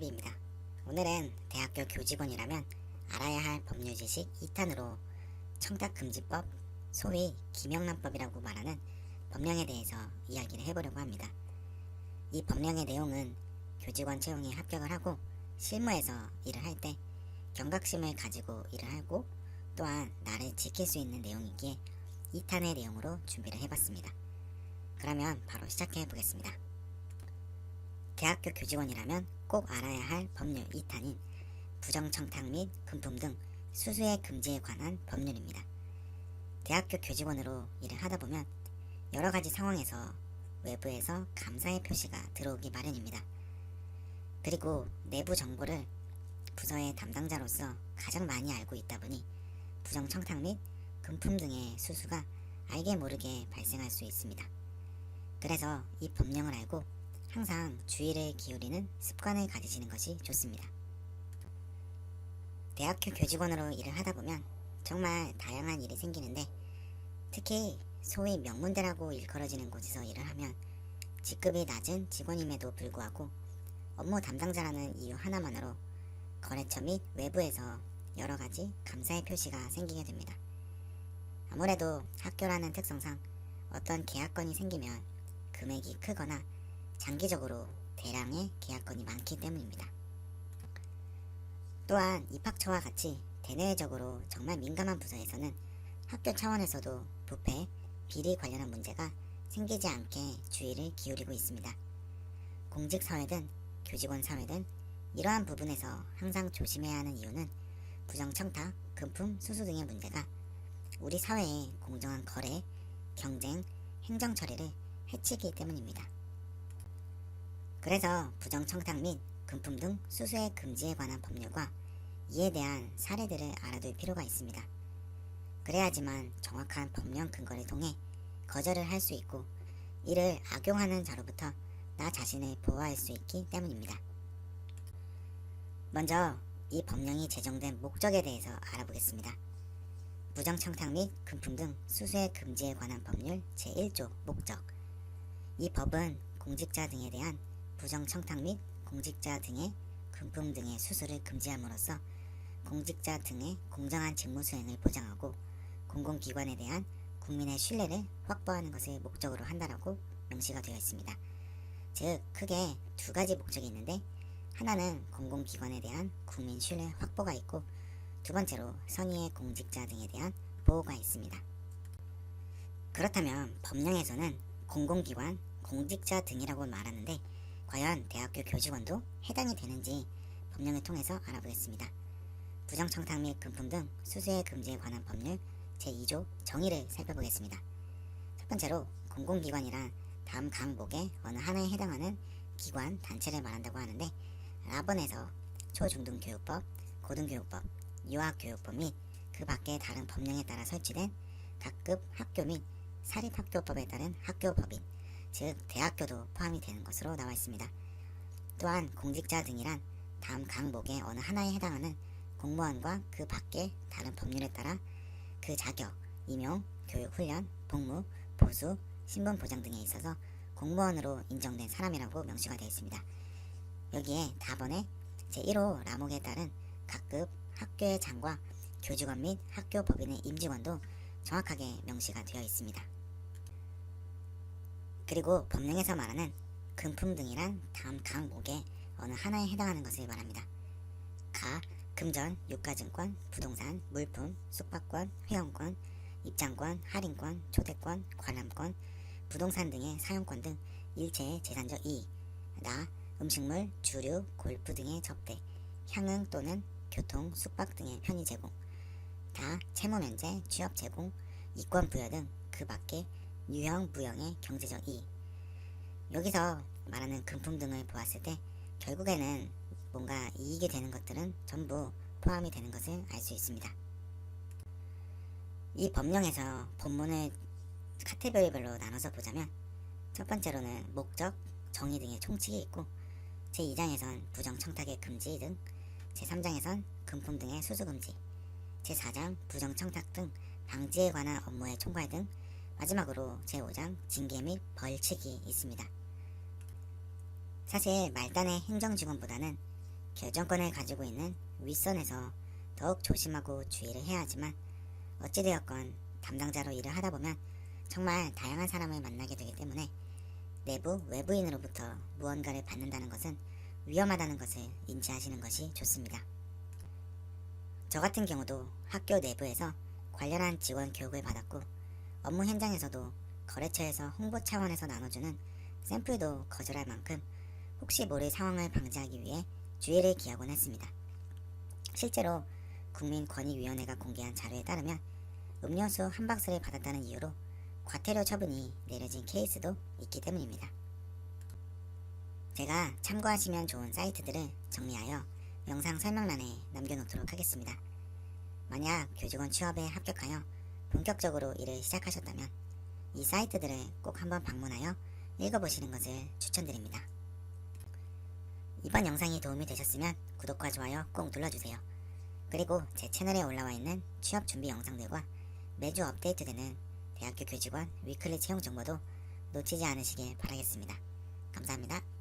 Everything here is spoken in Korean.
TV입니다. 오늘은 대학교 교직원이라면 알아야 할 법률 지식 2탄으로 청탁금지법, 소위 김영란법이라고 말하는 법령에 대해서 이야기를 해보려고 합니다. 이 법령의 내용은 교직원 채용에 합격을 하고 실무에서 일을 할 때 경각심을 가지고 일을 하고 또한 나를 지킬 수 있는 내용이기에 2탄의 내용으로 준비를 해봤습니다. 그러면 바로 시작해 보겠습니다. 대학교 교직원이라면 꼭 알아야 할 법률 2탄인 부정청탁 및 금품 등 수수의 금지에 관한 법률입니다. 대학교 교직원으로 일을 하다보면 여러가지 상황에서 외부에서 감사의 표시가 들어오기 마련입니다. 그리고 내부 정보를 부서의 담당자로서 가장 많이 알고 있다 보니 부정청탁 및 금품 등의 수수가 알게 모르게 발생할 수 있습니다. 그래서 이 법령을 알고 항상 주의를 기울이는 습관을 가지시는 것이 좋습니다. 대학교 교직원으로 일을 하다보면 정말 다양한 일이 생기는데 특히 소위 명문대라고 일컬어지는 곳에서 일을 하면 직급이 낮은 직원임에도 불구하고 업무 담당자라는 이유 하나만으로 거래처 및 외부에서 여러가지 감사의 표시가 생기게 됩니다. 아무래도 학교라는 특성상 어떤 계약건이 생기면 금액이 크거나 장기적으로 대량의 계약건이 많기 때문입니다. 또한 입학처와 같이 대내적으로 정말 민감한 부서에서는 학교 차원에서도 부패, 비리 관련한 문제가 생기지 않게 주의를 기울이고 있습니다. 공직사회든 교직원사회든 이러한 부분에서 항상 조심해야 하는 이유는 부정청탁, 금품, 수수 등의 문제가 우리 사회의 공정한 거래, 경쟁, 행정 처리를 해치기 때문입니다. 그래서 부정청탁 및 금품 등 수수의 금지에 관한 법률과 이에 대한 사례들을 알아둘 필요가 있습니다. 그래야지만 정확한 법령 근거를 통해 거절을 할 수 있고 이를 악용하는 자로부터 나 자신을 보호할 수 있기 때문입니다. 먼저 이 법령이 제정된 목적에 대해서 알아보겠습니다. 부정청탁 및 금품 등 수수의 금지에 관한 법률 제1조 목적. 이 법은 공직자 등에 대한 부정청탁 및 공직자 등의 금품 등의 수수를 금지함으로써 공직자 등의 공정한 직무 수행을 보장하고 공공기관에 대한 국민의 신뢰를 확보하는 것을 목적으로 한다라고 명시가 되어 있습니다. 즉 크게 두 가지 목적이 있는데 하나는 공공기관에 대한 국민 신뢰 확보가 있고 두 번째로 선의의 공직자 등에 대한 보호가 있습니다. 그렇다면 법령에서는 공공기관, 공직자 등이라고 말하는데 과연 대학교 교직원도 해당이 되는지 법령을 통해서 알아보겠습니다. 부정청탁 및 금품 등 수수의 금지에 관한 법률 제2조 정의를 살펴보겠습니다. 첫 번째로 공공기관이란 다음 항목의 어느 하나에 해당하는 기관, 단체를 말한다고 하는데 라본에서 초중등교육법, 고등교육법, 유아교육법 및 그 밖의 다른 법령에 따라 설치된 각급 학교 및 사립학교법에 따른 학교법인 즉 대학교도 포함이 되는 것으로 나와 있습니다. 또한 공직자 등이란 다음 항목의 어느 하나에 해당하는 공무원과 그 밖의 다른 법률에 따라 그 자격, 임용, 교육, 훈련, 복무, 보수, 신분 보장 등에 있어서 공무원으로 인정된 사람이라고 명시가 되어 있습니다. 여기에 답번에 제1호 라목에 따른 각급 학교의 장과 교직원 및 학교 법인의 임직원도 정확하게 명시가 되어 있습니다. 그리고 법령에서 말하는 금품 등이란 다음 항목의 어느 하나에 해당하는 것을 말합니다. 가, 금전, 유가증권, 부동산, 물품, 숙박권, 회원권, 입장권, 할인권, 초대권, 관람권, 부동산 등의 사용권 등 일체의 재산적 이익, 나, 음식물, 주류, 골프 등의 접대, 향응 또는 교통, 숙박 등의 편의 제공, 다 채무 면제, 취업 제공, 이권 부여 등 그 밖의 유형, 무형의 경제적 이익. 여기서 말하는 금품 등을 보았을 때 결국에는 뭔가 이익이 되는 것들은 전부 포함이 되는 것을 알 수 있습니다. 이 법령에서 본문을 카테고리별로 나눠서 보자면 첫 번째로는 목적, 정의 등의 총칙이 있고 제2장에선 부정청탁의 금지 등 제3장에선 금품 등의 수수금지 제4장 부정청탁 등 방지에 관한 업무의 총괄 등 마지막으로 제5장 징계 및 벌칙이 있습니다. 사실 말단의 행정직원보다는 결정권을 가지고 있는 윗선에서 더욱 조심하고 주의를 해야 하지만 어찌되었건 담당자로 일을 하다 보면 정말 다양한 사람을 만나게 되기 때문에 내부 외부인으로부터 무언가를 받는다는 것은 위험하다는 것을 인지하시는 것이 좋습니다. 저 같은 경우도 학교 내부에서 관련한 지원 교육을 받았고 업무 현장에서도 거래처에서 홍보 차원에서 나눠주는 샘플도 거절할 만큼 혹시 모를 상황을 방지하기 위해 주의를 기하곤 했습니다. 실제로 국민권익위원회가 공개한 자료에 따르면 음료수 한 박스를 받았다는 이유로 과태료 처분이 내려진 케이스도 있기 때문입니다. 제가 참고하시면 좋은 사이트들을 정리하여 영상 설명란에 남겨놓도록 하겠습니다. 만약 교직원 취업에 합격하여 본격적으로 일을 시작하셨다면 이 사이트들을 꼭 한번 방문하여 읽어보시는 것을 추천드립니다. 이번 영상이 도움이 되셨으면 구독과 좋아요 꼭 눌러주세요. 그리고 제 채널에 올라와 있는 취업 준비 영상들과 매주 업데이트되는 대학교 교직원 위클리 채용 정보도 놓치지 않으시길 바라겠습니다. 감사합니다.